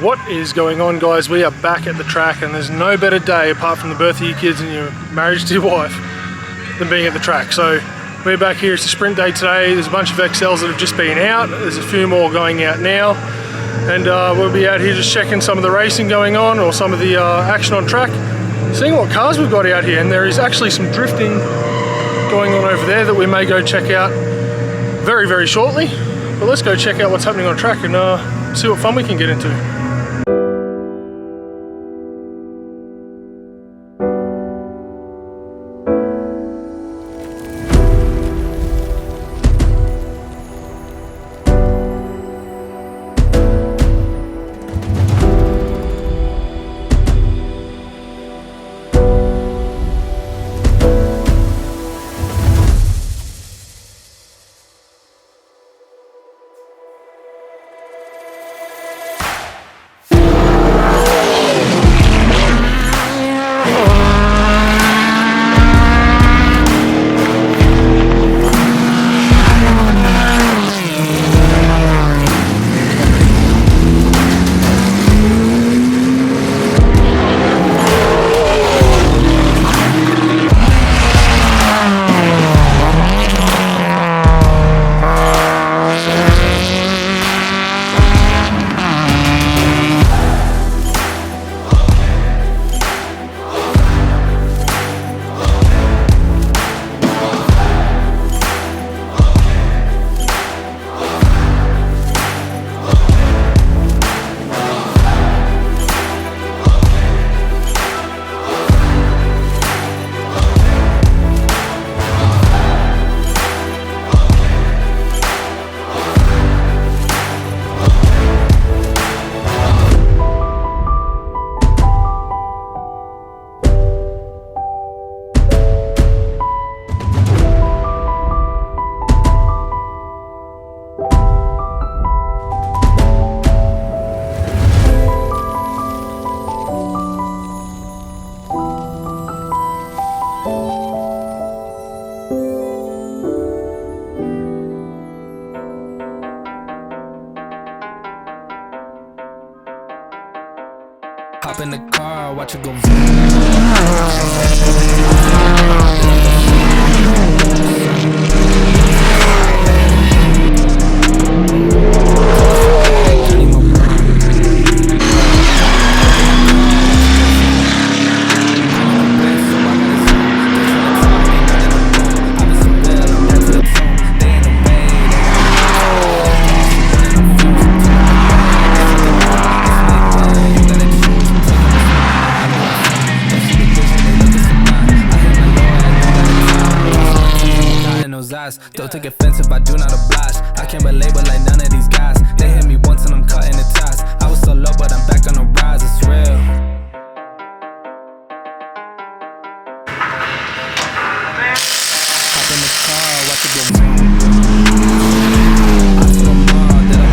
What is going on, guys? We are back at the track, and there's no better day apart from the birth of your kids and your marriage to your wife than being at the track. So we're back here. It's a sprint day today. There's a bunch of XLs that have just been out. There's a few more going out now, and we'll be out here just checking some of the racing going on, or some of the action on track, seeing what cars we've got out here. And there is actually some drifting going on over there that we may go check out very, very shortly. But let's go check out what's happening on track and see what fun we can get into. Hop in the car, watch it go. Don't take offense if I do not oblige. I can't relate but like none of these guys. They hit me once and I'm cutting the ties. I was so low but I'm back on the rise, it's real. Hop in the car, watch it go. I feel more that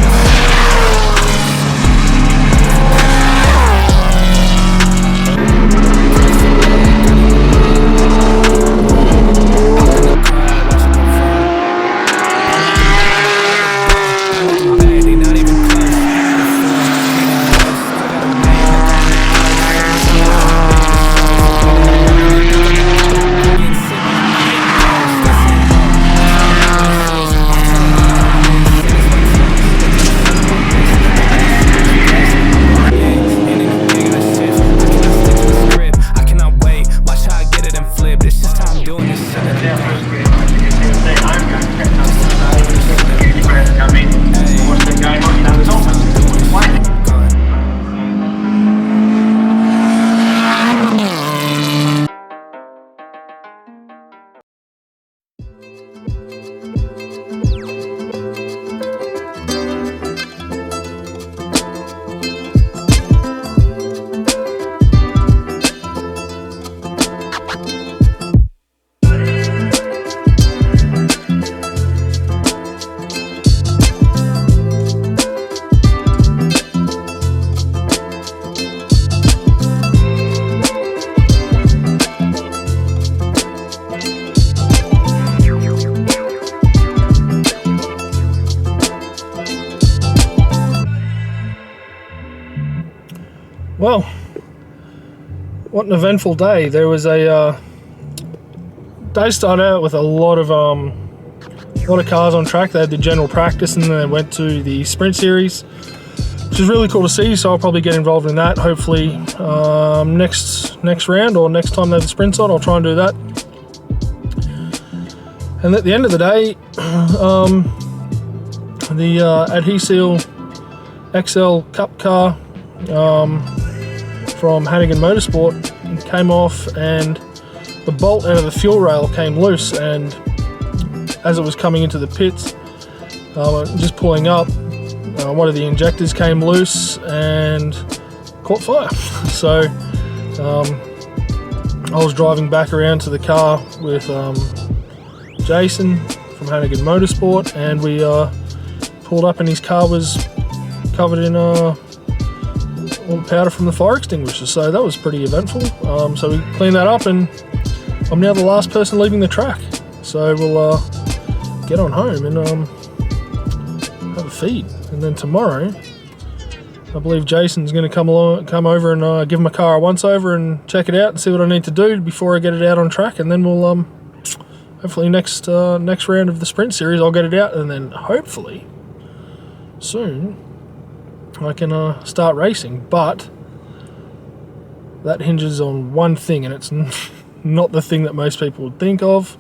Well, what an eventful day. There was a day started out with a lot of cars on track. They had the general practice and then they went to the sprint series, which is really cool to see, so I'll probably get involved in that. Hopefully next round or next time they have the sprints on, I'll try and do that. And at the end of the day, the Adhesil XL Cup car from Hannigan Motorsport came off, and the bolt out of the fuel rail came loose, and as it was coming into the pits, just pulling up, one of the injectors came loose and caught fire. So I was driving back around to the car with Jason from Hannigan Motorsport, and we pulled up and his car was covered in all the powder from the fire extinguisher, so that was pretty eventful. So we cleaned that up, and I'm now the last person leaving the track, so we'll get on home and have a feed. And then tomorrow I believe Jason's going to come over and give my car a once over and check it out and see what I need to do before I get it out on track, and then we'll hopefully next round of the sprint series I'll get it out, and then hopefully soon I can start racing. But that hinges on one thing, and it's not the thing that most people would think of,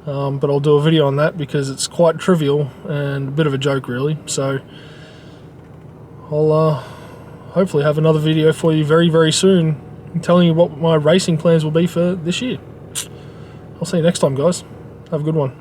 but I'll do a video on that because it's quite trivial and a bit of a joke really. So I'll hopefully have another video for you very, very soon telling you what my racing plans will be for this year. I'll see you next time, guys. Have a good one.